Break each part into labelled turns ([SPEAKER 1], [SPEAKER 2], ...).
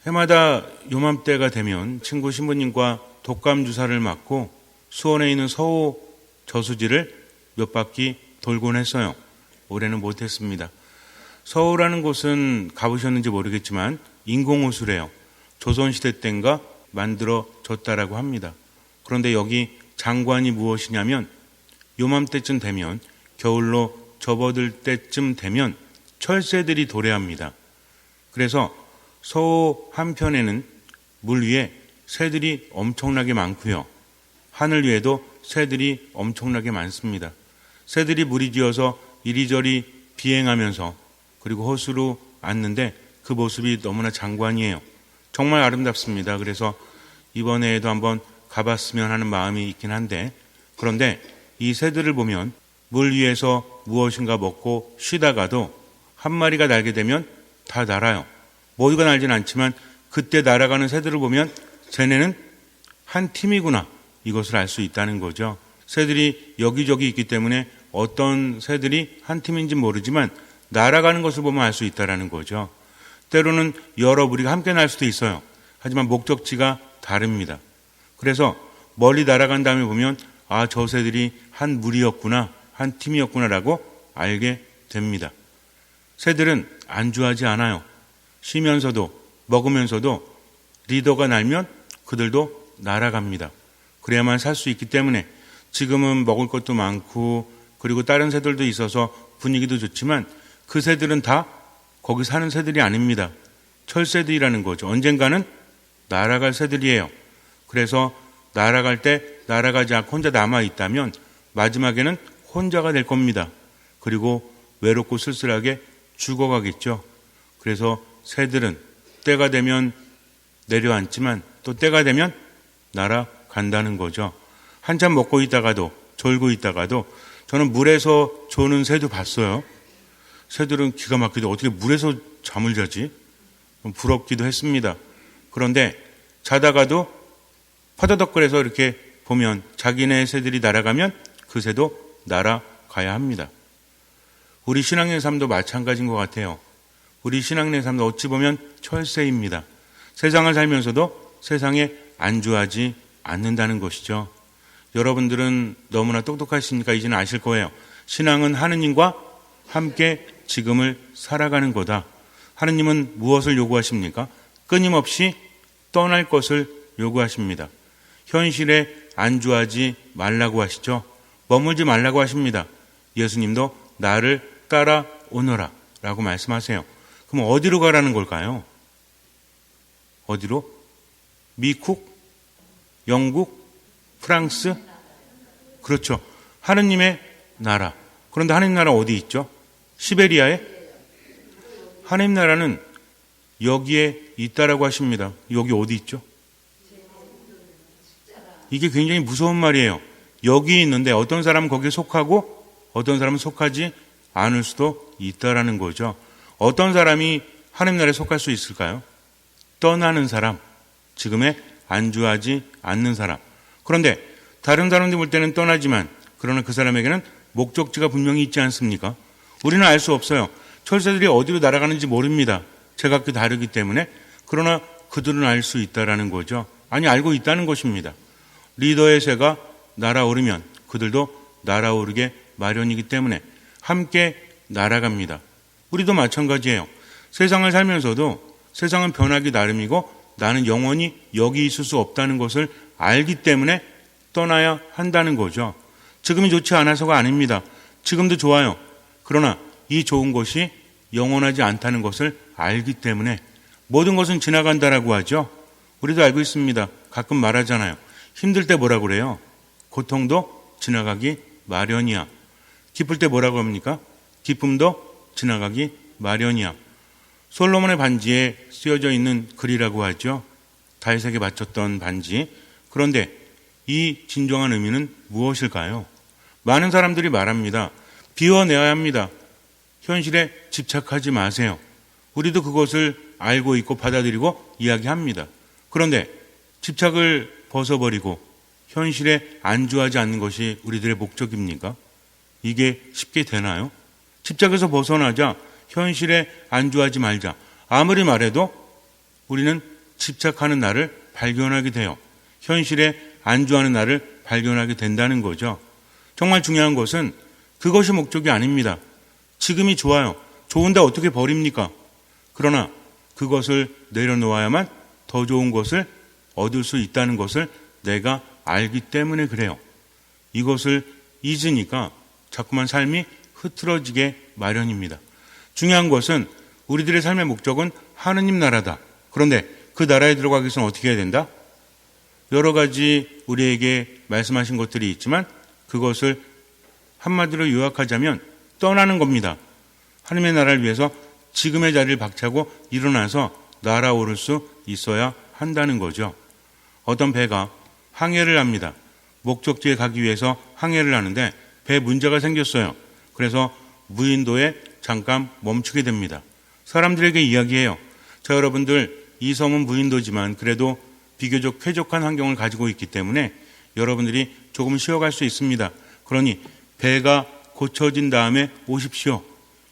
[SPEAKER 1] 해마다 요맘때가 되면 친구 신부님과 독감 주사를 맞고 수원에 있는 서호 저수지를 몇 바퀴 돌곤 했어요. 올해는 못했습니다. 서호라는 곳은 가보셨는지 모르겠지만 인공호수래요. 조선시대 땐가 만들어졌다라고 합니다. 그런데 여기 장관이 무엇이냐면 요맘때쯤 되면 겨울로 접어들 때쯤 되면 철새들이 도래합니다. 그래서 서호 한편에는 물 위에 새들이 엄청나게 많고요. 하늘 위에도 새들이 엄청나게 많습니다. 새들이 무리지어서 이리저리 비행하면서 그리고 호수로 앉는데 그 모습이 너무나 장관이에요. 정말 아름답습니다. 그래서 이번에도 한번 가봤으면 하는 마음이 있긴 한데, 그런데 이 새들을 보면 물 위에서 무엇인가 먹고 쉬다가도 한 마리가 날게 되면 다 날아요. 모두가 날진 않지만 그때 날아가는 새들을 보면 쟤네는 한 팀이구나, 이것을 알 수 있다는 거죠. 새들이 여기저기 있기 때문에 어떤 새들이 한 팀인지 모르지만 날아가는 것을 보면 알 수 있다는 거죠. 때로는 여러 무리가 함께 날 수도 있어요. 하지만 목적지가 다릅니다. 그래서 멀리 날아간 다음에 보면 아, 저 새들이 한 무리였구나, 한 팀이었구나라고 알게 됩니다. 새들은 안주하지 않아요. 쉬면서도 먹으면서도 리더가 날면 그들도 날아갑니다. 그래야만 살 수 있기 때문에 지금은 먹을 것도 많고 그리고 다른 새들도 있어서 분위기도 좋지만 그 새들은 다 거기 사는 새들이 아닙니다. 철새들이라는 거죠. 언젠가는 날아갈 새들이에요. 그래서 날아갈 때 날아가지 않고 혼자 남아있다면 마지막에는 혼자가 될 겁니다. 그리고 외롭고 쓸쓸하게 죽어가겠죠. 그래서 새들은 때가 되면 내려앉지만 또 때가 되면 날아간다는 거죠. 한참 먹고 있다가도 졸고 있다가도 저는 물에서 조는 새도 봤어요. 새들은 기가 막히게 어떻게 물에서 잠을 자지? 부럽기도 했습니다. 그런데 자다가도 파다덕거려서 이렇게 보면 자기네 새들이 날아가면 그 새도 날아가야 합니다. 우리 신앙의 삶도 마찬가지인 것 같아요. 우리 신앙의 삶도 어찌 보면 철새입니다. 세상을 살면서도 세상에 안주하지 않는다는 것이죠. 여러분들은 너무나 똑똑하시니까 이제는 아실 거예요. 신앙은 하느님과 함께 지금을 살아가는 거다. 하느님은 무엇을 요구하십니까? 끊임없이 떠날 것을 요구하십니다. 현실에 안주하지 말라고 하시죠. 머물지 말라고 하십니다. 예수님도 나를 따라오너라 라고 말씀하세요. 그럼 어디로 가라는 걸까요? 어디로? 미국? 영국? 프랑스? 그렇죠. 하느님의 나라. 그런데 하느님 나라 어디 있죠? 시베리아에? 하느님 나라는 여기에 있다라고 하십니다. 여기 어디 있죠? 이게 굉장히 무서운 말이에요. 여기 있는데 어떤 사람은 거기에 속하고 어떤 사람은 속하지 않을 수도 있다라는 거죠. 어떤 사람이 하느님 나라에 속할 수 있을까요? 떠나는 사람, 지금에 안주하지 않는 사람. 그런데 다른 사람들 볼 때는 떠나지만 그러나 그 사람에게는 목적지가 분명히 있지 않습니까? 우리는 알 수 없어요. 철새들이 어디로 날아가는지 모릅니다. 제각기 다르기 때문에. 그러나 그들은 알 수 있다라는 거죠. 아니, 알고 있다는 것입니다. 리더의 새가 날아오르면 그들도 날아오르게 마련이기 때문에 함께 날아갑니다. 우리도 마찬가지예요. 세상을 살면서도 세상은 변하기 나름이고 나는 영원히 여기 있을 수 없다는 것을 알기 때문에 떠나야 한다는 거죠. 지금이 좋지 않아서가 아닙니다. 지금도 좋아요. 그러나 이 좋은 것이 영원하지 않다는 것을 알기 때문에 모든 것은 지나간다라고 하죠. 우리도 알고 있습니다. 가끔 말하잖아요. 힘들 때 뭐라고 그래요? 고통도 지나가기 마련이야. 기쁠 때 뭐라고 합니까? 기쁨도 지나가기 마련이야. 솔로몬의 반지에 쓰여져 있는 글이라고 하죠. 다윗에게 바쳤던 반지. 그런데 이 진정한 의미는 무엇일까요? 많은 사람들이 말합니다. 비워내야 합니다. 현실에 집착하지 마세요. 우리도 그것을 알고 있고 받아들이고 이야기합니다. 그런데 집착을 벗어버리고 현실에 안주하지 않는 것이 우리들의 목적입니까? 이게 쉽게 되나요? 집착에서 벗어나자, 현실에 안주하지 말자. 아무리 말해도 우리는 집착하는 나를 발견하게 돼요. 현실에 안주하는 나를 발견하게 된다는 거죠. 정말 중요한 것은 그것이 목적이 아닙니다. 지금이 좋아요. 좋은데 어떻게 버립니까? 그러나 그것을 내려놓아야만 더 좋은 것을 얻을 수 있다는 것을 내가 알기 때문에 그래요. 이것을 잊으니까 자꾸만 삶이 흐트러지게 마련입니다. 중요한 것은 우리들의 삶의 목적은 하느님 나라다. 그런데 그 나라에 들어가기 위해서는 어떻게 해야 된다? 여러 가지 우리에게 말씀하신 것들이 있지만 그것을 한마디로 요약하자면 떠나는 겁니다. 하나님의 나라를 위해서 지금의 자리를 박차고 일어나서 날아오를 수 있어야 한다는 거죠. 어떤 배가 항해를 합니다. 목적지에 가기 위해서 항해를 하는데 배에 문제가 생겼어요. 그래서 무인도에 잠깐 멈추게 됩니다. 사람들에게 이야기해요. 자, 여러분들, 이 섬은 무인도지만 그래도 비교적 쾌적한 환경을 가지고 있기 때문에 여러분들이 조금 쉬어갈 수 있습니다. 그러니 배가 고쳐진 다음에 오십시오.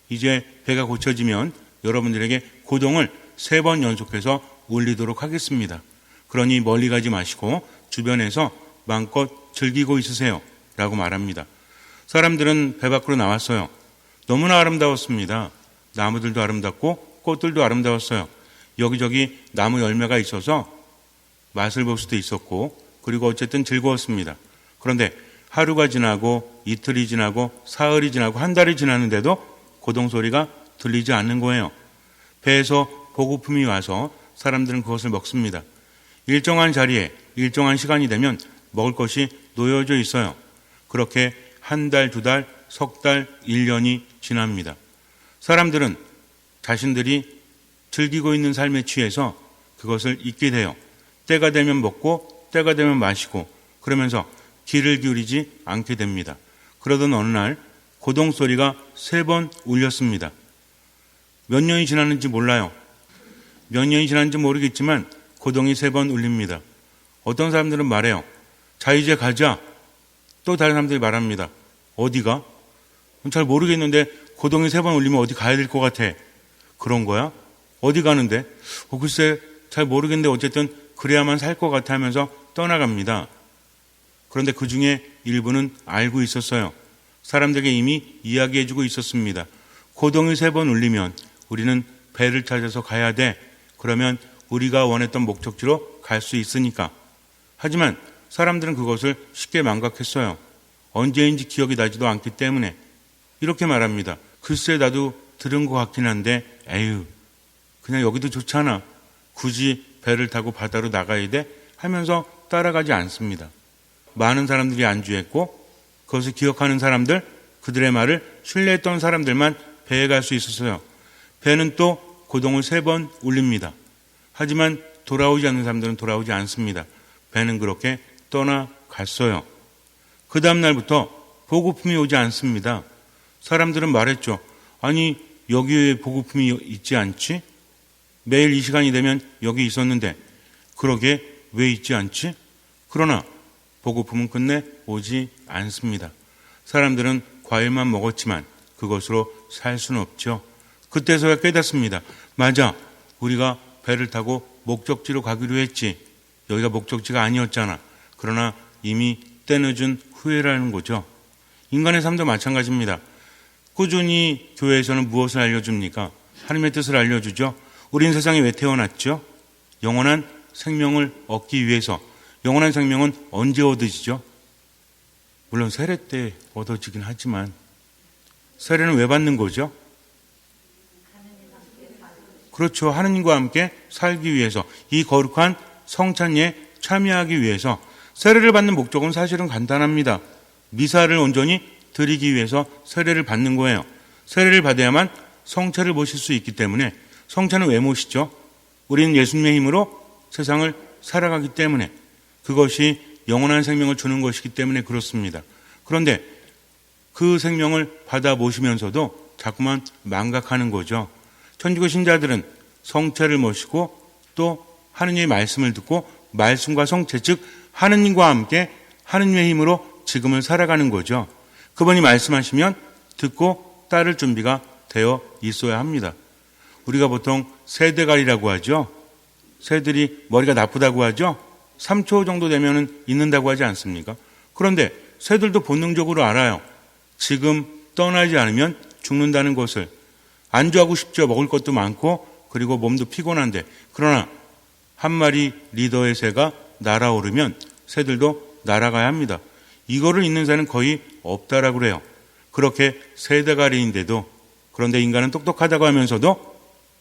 [SPEAKER 1] 이제 배가 고쳐지면 여러분들에게 고동을 3번 연속해서 울리도록 하겠습니다. 그러니 멀리 가지 마시고 주변에서 마음껏 즐기고 있으세요. 라고 말합니다. 사람들은 배 밖으로 나왔어요. 너무나 아름다웠습니다. 나무들도 아름답고 꽃들도 아름다웠어요. 여기저기 나무 열매가 있어서 맛을 볼 수도 있었고 그리고 어쨌든 즐거웠습니다. 그런데 하루가 지나고 이틀이 지나고 사흘이 지나고 한 달이 지났는데도 고동소리가 들리지 않는 거예요. 배에서 보급품이 와서 사람들은 그것을 먹습니다. 일정한 자리에 일정한 시간이 되면 먹을 것이 놓여져 있어요. 그렇게 한 달, 2달, 석 달, 1년이 지납니다. 사람들은 자신들이 즐기고 있는 삶에 취해서 그것을 잊게 돼요. 때가 되면 먹고 때가 되면 마시고 그러면서 귀를 기울이지 않게 됩니다. 그러던 어느 날 고동소리가 3번 울렸습니다. 몇 년이 지났는지 몰라요. 몇 년이 지났는지 모르겠지만 고동이 3번 울립니다. 어떤 사람들은 말해요. 자, 이제 가자. 또 다른 사람들이 말합니다. 어디가? 잘 모르겠는데 고동이 3번 울리면 어디 가야 될 것 같아. 그런 거야? 어디 가는데? 글쎄 잘 모르겠는데 어쨌든 그래야만 살 것 같아 하면서 떠나갑니다. 그런데 그 중에 일부는 알고 있었어요. 사람들에게 이미 이야기해주고 있었습니다. 고동이 3번 울리면 우리는 배를 찾아서 가야 돼. 그러면 우리가 원했던 목적지로 갈 수 있으니까. 하지만 사람들은 그것을 쉽게 망각했어요. 언제인지 기억이 나지도 않기 때문에 이렇게 말합니다. 글쎄 나도 들은 것 같긴 한데 에휴 그냥 여기도 좋잖아. 굳이 배를 타고 바다로 나가야 돼? 하면서 따라가지 않습니다. 많은 사람들이 안주했고 그것을 기억하는 사람들, 그들의 말을 신뢰했던 사람들만 배에 갈 수 있었어요. 배는 또 고동을 3번 울립니다. 하지만 돌아오지 않는 사람들은 돌아오지 않습니다. 배는 그렇게 떠나갔어요. 그 다음 날부터 보급품이 오지 않습니다. 사람들은 말했죠. 아니 여기에 보급품이 있지 않지? 매일 이 시간이 되면 여기 있었는데 그러게 왜 있지 않지? 그러나 보급품은 끝내 오지 않습니다. 사람들은 과일만 먹었지만 그것으로 살 수는 없죠. 그때서야 깨닫습니다. 맞아, 우리가 배를 타고 목적지로 가기로 했지. 여기가 목적지가 아니었잖아. 그러나 이미 때늦은 후회라는 거죠. 인간의 삶도 마찬가지입니다. 꾸준히 교회에서는 무엇을 알려줍니까? 하나님의 뜻을 알려주죠. 우린 세상에 왜 태어났죠? 영원한 생명을 얻기 위해서. 영원한 생명은 언제 얻어지죠? 물론 세례 때 얻어지긴 하지만 세례는 왜 받는 거죠? 그렇죠. 하느님과 함께 살기 위해서, 이 거룩한 성찬예에 참여하기 위해서. 세례를 받는 목적은 사실은 간단합니다. 미사를 온전히 드리기 위해서 세례를 받는 거예요. 세례를 받아야만 성체를 모실 수 있기 때문에. 성체는 왜 모시죠? 우리는 예수님의 힘으로 세상을 살아가기 때문에. 그것이 영원한 생명을 주는 것이기 때문에 그렇습니다. 그런데 그 생명을 받아 모시면서도 자꾸만 망각하는 거죠. 천주교 신자들은 성체를 모시고 또 하느님의 말씀을 듣고 말씀과 성체, 즉 하느님과 함께 하느님의 힘으로 지금을 살아가는 거죠. 그분이 말씀하시면 듣고 따를 준비가 되어 있어야 합니다. 우리가 보통 세대갈이라고 하죠. 새들이 머리가 나쁘다고 하죠? 3초 정도 되면은 잊는다고 하지 않습니까? 그런데 새들도 본능적으로 알아요. 지금 떠나지 않으면 죽는다는 것을. 안주하고 싶죠. 먹을 것도 많고 그리고 몸도 피곤한데. 그러나 한 마리 리더의 새가 날아오르면 새들도 날아가야 합니다. 이거를 잊는 새는 거의 없다라고 그래요. 그렇게 세대가리인데도, 그런데 인간은 똑똑하다고 하면서도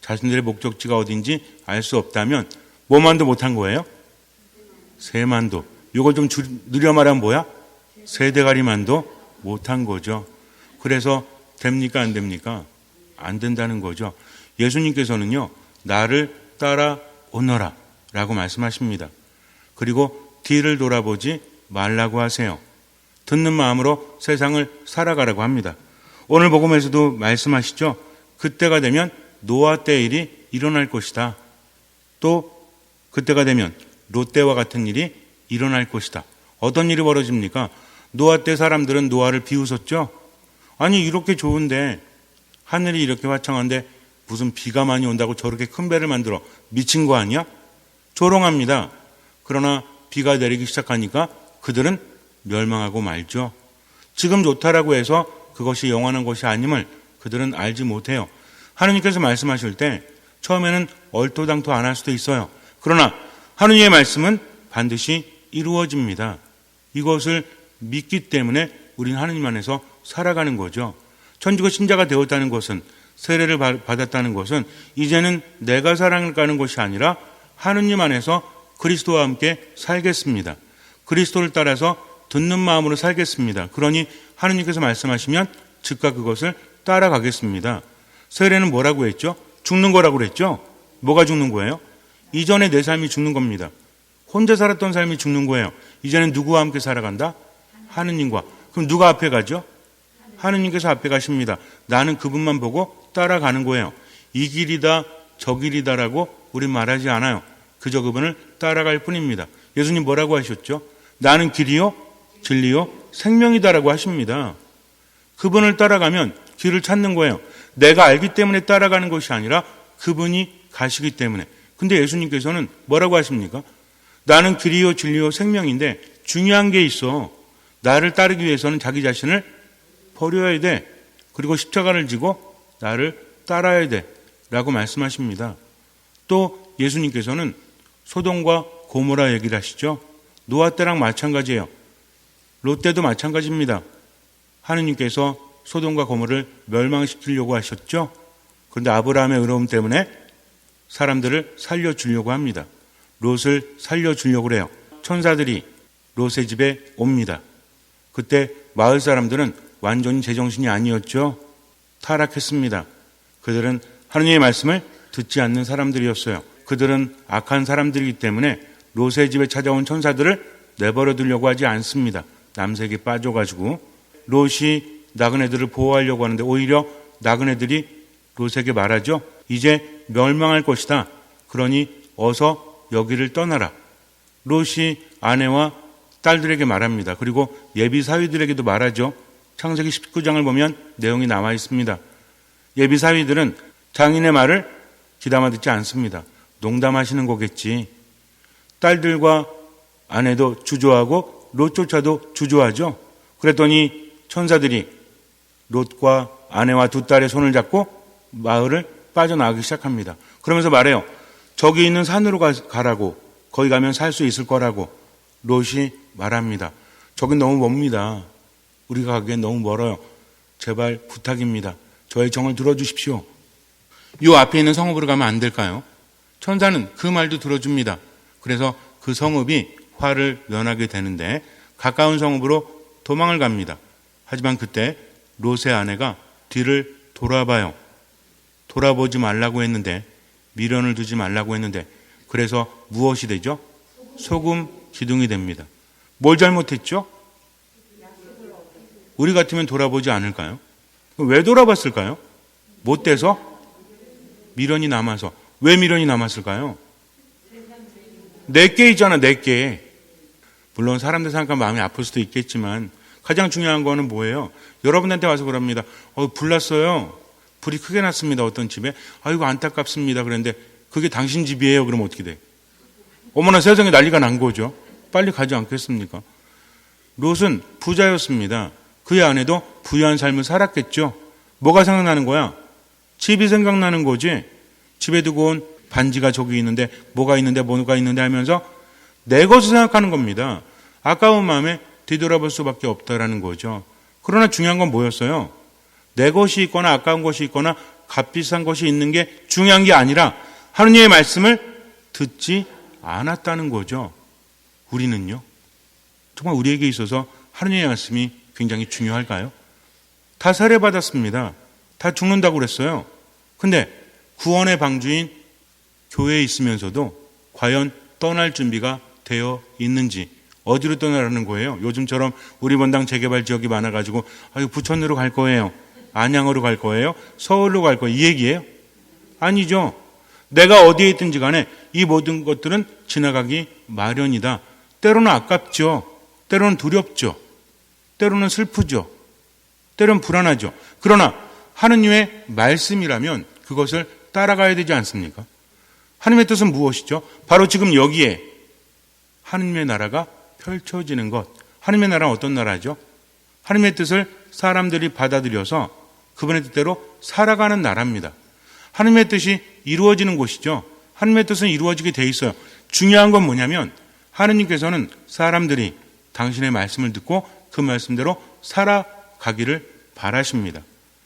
[SPEAKER 1] 자신들의 목적지가 어딘지 알 수 없다면 뭐만도 못한 거예요? 새만도. 이걸 좀 느려 말하면 뭐야? 세대가리만도 못한 거죠. 그래서 됩니까 안 됩니까? 안 된다는 거죠. 예수님께서는요, 나를 따라오너라 라고 말씀하십니다. 그리고 뒤를 돌아보지 말라고 하세요. 듣는 마음으로 세상을 살아가라고 합니다. 오늘 복음에서도 말씀하시죠. 그때가 되면 노아 때 일이 일어날 것이다. 또 그때가 되면 롯 때와 같은 일이 일어날 것이다. 어떤 일이 벌어집니까? 노아 때 사람들은 노아를 비웃었죠. 아니 이렇게 좋은데 하늘이 이렇게 화창한데 무슨 비가 많이 온다고 저렇게 큰 배를 만들어 미친 거 아니야? 조롱합니다. 그러나 비가 내리기 시작하니까 그들은 멸망하고 말죠. 지금 좋다라고 해서 그것이 영원한 것이 아님을 그들은 알지 못해요. 하느님께서 말씀하실 때 처음에는 얼토당토 안 할 수도 있어요. 그러나 하느님의 말씀은 반드시 이루어집니다. 이것을 믿기 때문에 우리는 하느님 안에서 살아가는 거죠. 천주교 신자가 되었다는 것은, 세례를 받았다는 것은 이제는 내가 살아가는 것이 아니라 하느님 안에서 그리스도와 함께 살겠습니다. 그리스도를 따라서 듣는 마음으로 살겠습니다. 그러니 하느님께서 말씀하시면 즉각 그것을 따라가겠습니다. 세례는 뭐라고 했죠? 죽는 거라고 그랬죠? 뭐가 죽는 거예요? 이전에 내 삶이 죽는 겁니다. 혼자 살았던 삶이 죽는 거예요. 이제는 누구와 함께 살아간다? 하느님과. 그럼 누가 앞에 가죠? 하느님께서 앞에 가십니다. 나는 그분만 보고 따라가는 거예요. 이 길이다 저 길이다라고 우린 말하지 않아요. 그저 그분을 따라갈 뿐입니다. 예수님 뭐라고 하셨죠? 나는 길이요 진리요 생명이다라고 하십니다. 그분을 따라가면 길을 찾는 거예요. 내가 알기 때문에 따라가는 것이 아니라 그분이 가시기 때문에. 근데 예수님께서는 뭐라고 하십니까? 나는 길이요 진리요 생명인데 중요한 게 있어. 나를 따르기 위해서는 자기 자신을 버려야 돼. 그리고 십자가를 지고 나를 따라야 돼 라고 말씀하십니다. 또 예수님께서는 소돔과 고모라 얘기를 하시죠. 노아 때랑 마찬가지예요. 롯 때도 마찬가지입니다. 하느님께서 소돔과 고모를 멸망시키려고 하셨죠. 그런데 아브라함의 의로움 때문에 사람들을 살려주려고 합니다. 롯을 살려주려고 그래요. 천사들이 롯의 집에 옵니다. 그때 마을 사람들은 완전히 제정신이 아니었죠. 타락했습니다. 그들은 하느님의 말씀을 듣지 않는 사람들이었어요. 그들은 악한 사람들이기 때문에 롯의 집에 찾아온 천사들을 내버려 두려고 하지 않습니다. 남색에 빠져가지고 롯이 나그네들을 보호하려고 하는데 오히려 나그네들이 롯에게 말하죠. 이제 멸망할 것이다. 그러니 어서 여기를 떠나라. 롯이 아내와 딸들에게 말합니다. 그리고 예비 사위들에게도 말하죠. 창세기 19장을 보면 내용이 나와 있습니다. 예비 사위들은 장인의 말을 귀담아 듣지 않습니다. 농담하시는 거겠지. 딸들과 아내도 주저하고 롯조차도 주저하죠. 그랬더니 천사들이 롯과 아내와 두 딸의 손을 잡고 마을을 빠져나가기 시작합니다. 그러면서 말해요. 저기 있는 산으로 가라고. 거기 가면 살 수 있을 거라고 롯이 말합니다. 저긴 너무 멉니다. 우리가 가기엔 너무 멀어요. 제발 부탁입니다. 저의 정을 들어주십시오. 이 앞에 있는 성읍으로 가면 안 될까요? 천사는 그 말도 들어줍니다. 그래서 그 성읍이 화를 면하게 되는데 가까운 성읍으로 도망을 갑니다. 하지만 그때 롯의 아내가 뒤를 돌아봐요. 돌아보지 말라고 했는데, 미련을 두지 말라고 했는데, 그래서 무엇이 되죠? 소금 기둥이 됩니다. 뭘 잘못했죠? 우리 같으면 돌아보지 않을까요? 왜 돌아봤을까요? 못 돼서? 미련이 남아서. 왜 미련이 남았을까요? 내게 있잖아, 내게. 물론 사람들 생각하면 마음이 아플 수도 있겠지만 가장 중요한 거는 뭐예요? 여러분한테 와서 그럽니다. 불 났어요. 불이 크게 났습니다. 어떤 집에. 아이고 안타깝습니다. 그런데 그게 당신 집이에요. 그럼 어떻게 돼? 어머나 세상에 난리가 난 거죠. 빨리 가지 않겠습니까? 롯은 부자였습니다. 그의 아내도 부유한 삶을 살았겠죠. 뭐가 생각나는 거야? 집이 생각나는 거지. 집에 두고 온 반지가 저기 있는데 뭐가 있는데 하면서 내 것을 생각하는 겁니다. 아까운 마음에 뒤돌아볼 수밖에 없다라는 거죠. 그러나 중요한 건 뭐였어요? 내 것이 있거나 아까운 것이 있거나 값비싼 것이 있는 게 중요한 게 아니라 하느님의 말씀을 듣지 않았다는 거죠. 우리는요? 정말 우리에게 있어서 하느님의 말씀이 굉장히 중요할까요? 다 세례받았습니다. 다 죽는다고 그랬어요. 근데 구원의 방주인 교회에 있으면서도 과연 떠날 준비가 되어 있는지, 어디로 떠나라는 거예요? 요즘처럼 우리 본당 재개발 지역이 많아가지고 부천으로 갈 거예요, 안양으로 갈 거예요, 서울로 갈 거예요, 이 얘기예요? 아니죠. 내가 어디에 있든지 간에 이 모든 것들은 지나가기 마련이다. 때로는 아깝죠. 때로는 두렵죠. 때로는 슬프죠. 때로는 불안하죠. 그러나 하느님의 말씀이라면 그것을 따라가야 되지 않습니까? 하느님의 뜻은 무엇이죠? 바로 지금 여기에 하느님의 나라가 펼쳐지는 것. 하느님의 나라는 어떤 나라죠? 하느님의 뜻을 사람들이 받아들여서 그분의 뜻대로 살아가는 나라입니다. 하느님의 뜻이 이루어지는 곳이죠. 하느님의 뜻은 이루어지게 돼 있어요. 중요한 건 뭐냐면 하느님께서는 사람들이 당신의 말씀을 듣고 그 말씀대로 살아가기를 바라십니다.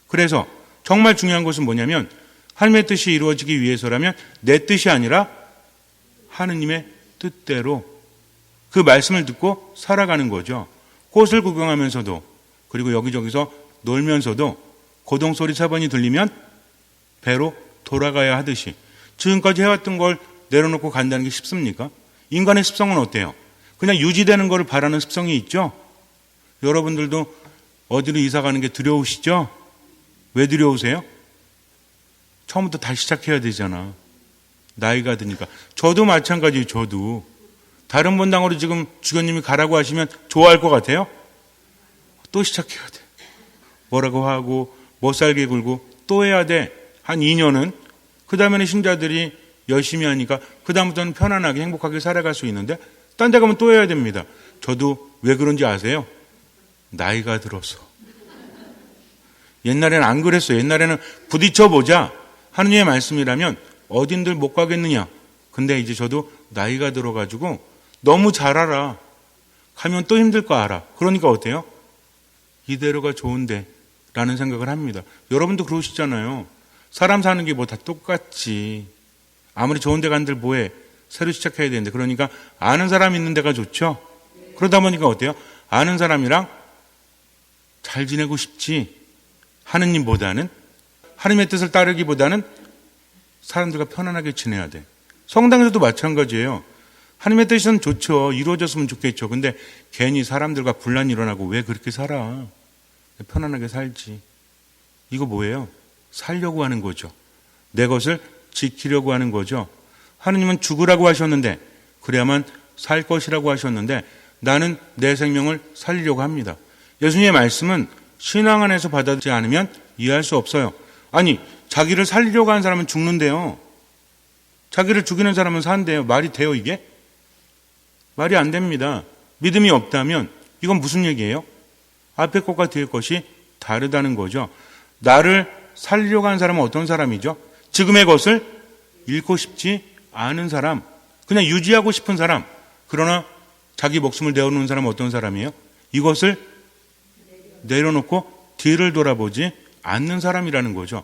[SPEAKER 1] 그래서 정말 중요한 것은 뭐냐면 하느님의 뜻이 이루어지기 위해서라면 내 뜻이 아니라 하느님의 뜻대로 그 말씀을 듣고 살아가는 거죠. 꽃을 구경하면서도, 그리고 여기저기서 놀면서도 고동소리 3번이 들리면 배로 돌아가야 하듯이 지금까지 해왔던 걸 내려놓고 간다는 게 쉽습니까? 인간의 습성은 어때요? 그냥 유지되는 것을 바라는 습성이 있죠. 여러분들도 어디로 이사 가는 게 두려우시죠? 왜 두려우세요? 처음부터 다시 시작해야 되잖아. 나이가 드니까. 저도 마찬가지예요. 저도 다른 본당으로 지금 주교님이 가라고 하시면 좋아할 것 같아요? 또 시작해야 돼. 뭐라고 하고 못 살게 굴고 또 해야 돼. 한 2년은. 그 다음에는 신자들이 열심히 하니까 그 다음부터는 편안하게 행복하게 살아갈 수 있는데 딴 데 가면 또 해야 됩니다. 저도 왜 그런지 아세요? 나이가 들어서. 옛날에는 안 그랬어요. 옛날에는 부딪혀보자. 하느님의 말씀이라면 어딘들 못 가겠느냐. 근데 이제 저도 나이가 들어가지고 너무 잘 알아. 가면 또 힘들 거 알아. 그러니까 어때요? 이대로가 좋은데 라는 생각을 합니다. 여러분도 그러시잖아요. 사람 사는 게 뭐 다 똑같지. 아무리 좋은 데 간들 뭐해. 새로 시작해야 되는데. 그러니까 아는 사람 있는 데가 좋죠. 그러다 보니까 어때요? 아는 사람이랑 잘 지내고 싶지. 하느님보다는, 하느님의 뜻을 따르기보다는 사람들과 편안하게 지내야 돼. 성당에서도 마찬가지예요. 하느님의 뜻은 좋죠. 이루어졌으면 좋겠죠. 근데 괜히 사람들과 분란이 일어나고 왜 그렇게 살아? 편안하게 살지. 이거 뭐예요? 살려고 하는 거죠. 내 것을 지키려고 하는 거죠. 하느님은 죽으라고 하셨는데, 그래야만 살 것이라고 하셨는데 나는 내 생명을 살리려고 합니다. 예수님의 말씀은 신앙 안에서 받아들이지 않으면 이해할 수 없어요. 아니, 자기를 살리려고 하는 사람은 죽는데요. 자기를 죽이는 사람은 산대요. 말이 돼요, 이게? 말이 안 됩니다. 믿음이 없다면 이건 무슨 얘기예요? 앞에 것과 뒤에 것이 다르다는 거죠. 나를 살리려고 하는 사람은 어떤 사람이죠? 지금의 것을 잃고 싶지 않은 사람, 그냥 유지하고 싶은 사람. 그러나 자기 목숨을 내어놓는 사람은 어떤 사람이에요? 이것을 내려놓고 뒤를 돌아보지 않는 사람이라는 거죠.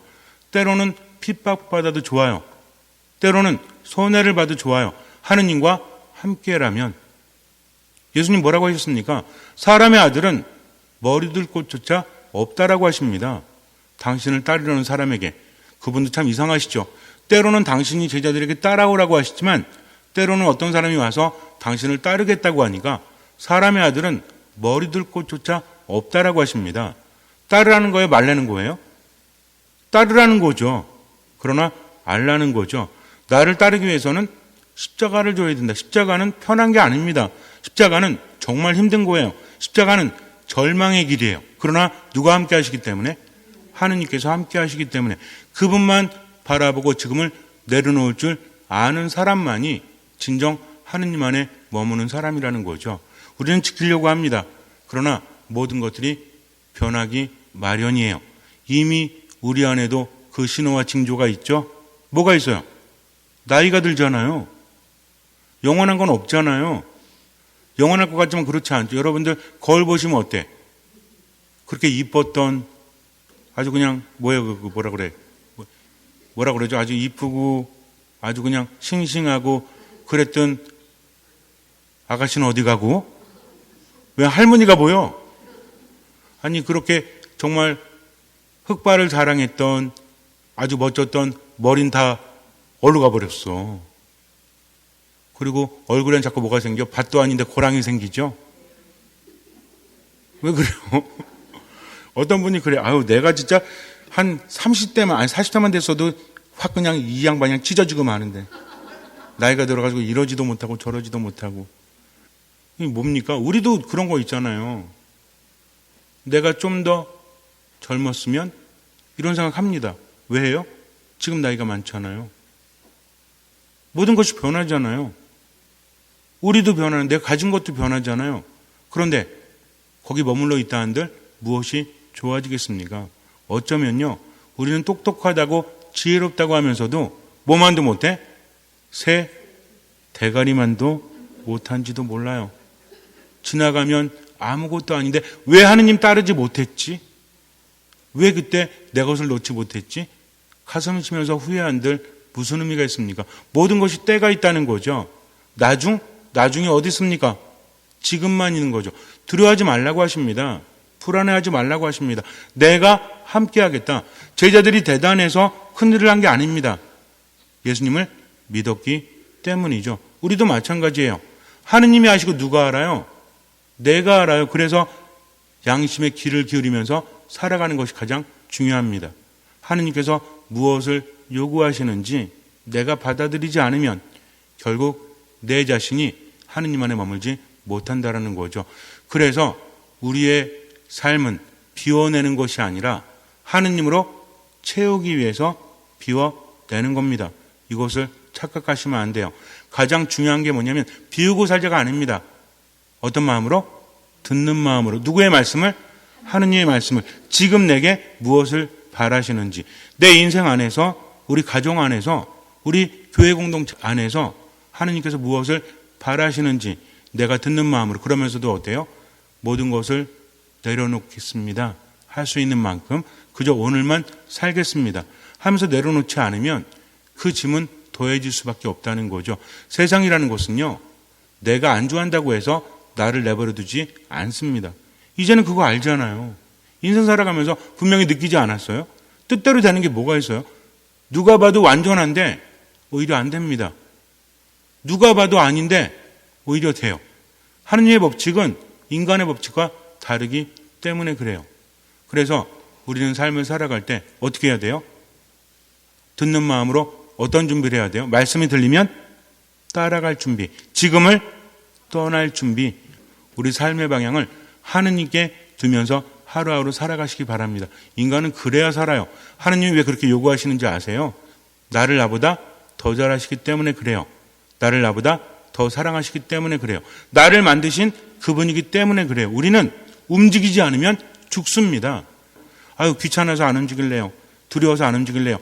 [SPEAKER 1] 때로는 핍박받아도 좋아요. 때로는 손해를 봐도 좋아요. 하느님과 함께라면. 예수님 뭐라고 하셨습니까? 사람의 아들은 머리둘 곳조차 없다라고 하십니다. 당신을 따르려는 사람에게. 그분도 참 이상하시죠. 때로는 당신이 제자들에게 따라오라고 하시지만 때로는 어떤 사람이 와서 당신을 따르겠다고 하니까 사람의 아들은 머리둘 곳조차 없다라고 하십니다. 따르라는 거예요? 말라는 거예요? 따르라는 거죠. 그러나 알라는 거죠. 나를 따르기 위해서는 십자가를 줘야 된다. 십자가는 편한 게 아닙니다. 십자가는 정말 힘든 거예요. 십자가는 절망의 길이에요. 그러나 누가 함께 하시기 때문에? 하느님께서 함께 하시기 때문에 그분만 바라보고 지금을 내려놓을 줄 아는 사람만이 진정 하느님 안에 머무는 사람이라는 거죠. 우리는 지키려고 합니다. 그러나 모든 것들이 변하기 마련이에요. 이미 우리 안에도 그 신호와 징조가 있죠. 뭐가 있어요? 나이가 들잖아요. 영원한 건 없잖아요. 영원할 것 같지만 그렇지 않죠. 여러분들 거울 보시면 어때? 그렇게 이뻤던 아주 그냥 뭐라 그래? 뭐라 그러죠? 아주 이쁘고 아주 그냥 싱싱하고 그랬던 아가씨는 어디 가고? 왜 할머니가 보여? 아니 그렇게 정말 흑발을 자랑했던 아주 멋졌던 머린 다 얼로 가버렸어. 그리고 얼굴엔 자꾸 뭐가 생겨? 밭도 아닌데 고랑이 생기죠? 왜 그래요? 어떤 분이 그래. 아유, 내가 진짜 한 30대만, 아니 40대만 됐어도 확 그냥 이 양반이 그냥 찢어지고 마는데. 나이가 들어가지고 이러지도 못하고 저러지도 못하고. 이게 뭡니까? 우리도 그런 거 있잖아요. 내가 좀 더 젊었으면 이런 생각 합니다. 왜요? 지금 나이가 많잖아요. 모든 것이 변하잖아요. 우리도 변하는데 가진 것도 변하잖아요. 그런데 거기 머물러 있다 한들 무엇이 좋아지겠습니까? 어쩌면요. 우리는 똑똑하다고 지혜롭다고 하면서도 뭐만도 못해? 새 대가리만도 못한지도 몰라요. 지나가면 아무것도 아닌데 왜 하느님 따르지 못했지? 왜 그때 내 것을 놓지 못했지? 가슴을 치면서 후회한들 무슨 의미가 있습니까? 모든 것이 때가 있다는 거죠. 나중이 어디 있습니까? 지금만 있는 거죠. 두려워하지 말라고 하십니다. 불안해하지 말라고 하십니다. 내가 함께하겠다. 제자들이 대단해서 큰일을 한 게 아닙니다. 예수님을 믿었기 때문이죠. 우리도 마찬가지예요. 하느님이 아시고 누가 알아요? 내가 알아요. 그래서 양심의 귀를 기울이면서 살아가는 것이 가장 중요합니다. 하느님께서 무엇을 요구하시는지 내가 받아들이지 않으면 결국 내 자신이 하느님 안에 머물지 못한다라는 거죠. 그래서 우리의 삶은 비워내는 것이 아니라 하느님으로 채우기 위해서 비워내는 겁니다. 이것을 착각하시면 안 돼요. 가장 중요한 게 뭐냐면 비우고 살자가 아닙니다. 어떤 마음으로? 듣는 마음으로. 누구의 말씀을? 하느님의 말씀을. 지금 내게 무엇을 바라시는지. 내 인생 안에서, 우리 가정 안에서, 우리 교회 공동체 안에서 하느님께서 무엇을 바라시는지 내가 듣는 마음으로. 그러면서도 어때요? 모든 것을 내려놓겠습니다. 할 수 있는 만큼 그저 오늘만 살겠습니다. 하면서 내려놓지 않으면 그 짐은 더해질 수밖에 없다는 거죠. 세상이라는 것은요. 내가 안주한다고 해서 나를 내버려 두지 않습니다. 이제는 그거 알잖아요. 인생 살아가면서 분명히 느끼지 않았어요? 뜻대로 되는 게 뭐가 있어요? 누가 봐도 완전한데 오히려 안 됩니다. 누가 봐도 아닌데 오히려 돼요. 하느님의 법칙은 인간의 법칙과 다르기 때문에 그래요. 그래서 우리는 삶을 살아갈 때 어떻게 해야 돼요? 듣는 마음으로 어떤 준비를 해야 돼요? 말씀이 들리면 따라갈 준비, 지금을 떠날 준비, 우리 삶의 방향을 하느님께 두면서 하루하루 살아가시기 바랍니다. 인간은 그래야 살아요. 하느님이 왜 그렇게 요구하시는지 아세요? 나를 나보다 더 잘하시기 때문에 그래요. 나를 나보다 더 사랑하시기 때문에 그래요. 나를 만드신 그분이기 때문에 그래요. 우리는 움직이지 않으면 죽습니다. 아유, 귀찮아서 안 움직일래요. 두려워서 안 움직일래요.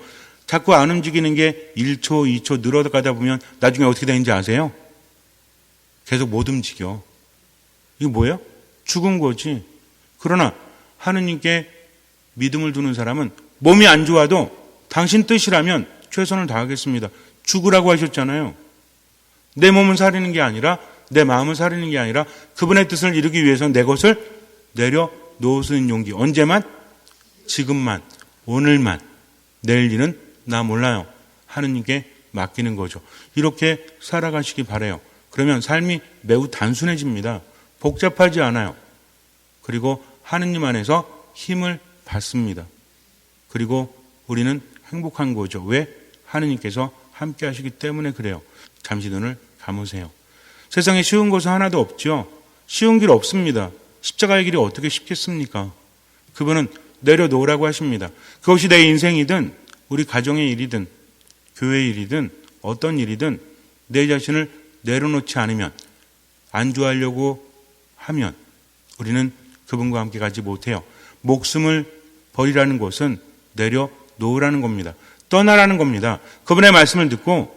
[SPEAKER 1] 자꾸 안 움직이는 게 1초, 2초 늘어가다 보면 나중에 어떻게 되는지 아세요? 계속 못 움직여. 이거 뭐예요? 죽은 거지. 그러나 하느님께 믿음을 두는 사람은 몸이 안 좋아도 당신 뜻이라면 최선을 다하겠습니다. 죽으라고 하셨잖아요. 내 몸을 살리는 게 아니라 내 마음을 살리는 게 아니라 그분의 뜻을 이루기 위해서 내 것을 내려놓으시는 용기. 언제만? 지금만. 오늘만. 내일 일은 나 몰라요. 하느님께 맡기는 거죠. 이렇게 살아가시기 바라요. 그러면 삶이 매우 단순해집니다. 복잡하지 않아요. 그리고 하느님 안에서 힘을 받습니다. 그리고 우리는 행복한 거죠. 왜? 하느님께서 함께 하시기 때문에 그래요. 잠시 눈을 감으세요. 세상에 쉬운 것은 하나도 없죠. 쉬운 길 없습니다. 십자가의 길이 어떻게 쉽겠습니까? 그분은 내려놓으라고 하십니다. 그것이 내 인생이든 우리 가정의 일이든 교회의 일이든 어떤 일이든 내 자신을 내려놓지 않으면, 안주하려고 하면 우리는 그분과 함께 가지 못해요. 목숨을 버리라는 것은 내려놓으라는 겁니다. 떠나라는 겁니다. 그분의 말씀을 듣고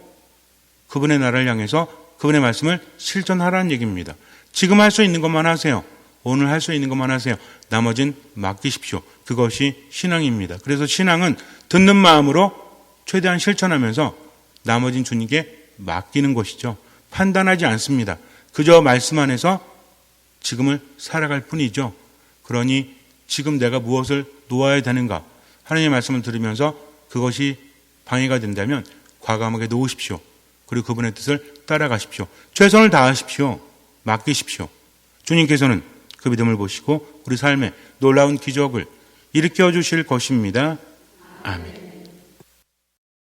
[SPEAKER 1] 그분의 나라를 향해서 그분의 말씀을 실천하라는 얘기입니다. 지금 할 수 있는 것만 하세요. 오늘 할 수 있는 것만 하세요. 나머진 맡기십시오. 그것이 신앙입니다. 그래서 신앙은 듣는 마음으로 최대한 실천하면서 나머진 주님께 맡기는 것이죠. 판단하지 않습니다. 그저 말씀 안에서 지금을 살아갈 뿐이죠. 그러니 지금 내가 무엇을 놓아야 되는가? 하나님의 말씀을 들으면서 그것이 방해가 된다면 과감하게 놓으십시오. 그리고 그분의 뜻을 따라가십시오. 최선을 다하십시오. 맡기십시오. 주님께서는 그 믿음을 보시고 우리 삶에 놀라운 기적을 일으켜 주실 것입니다. 아멘.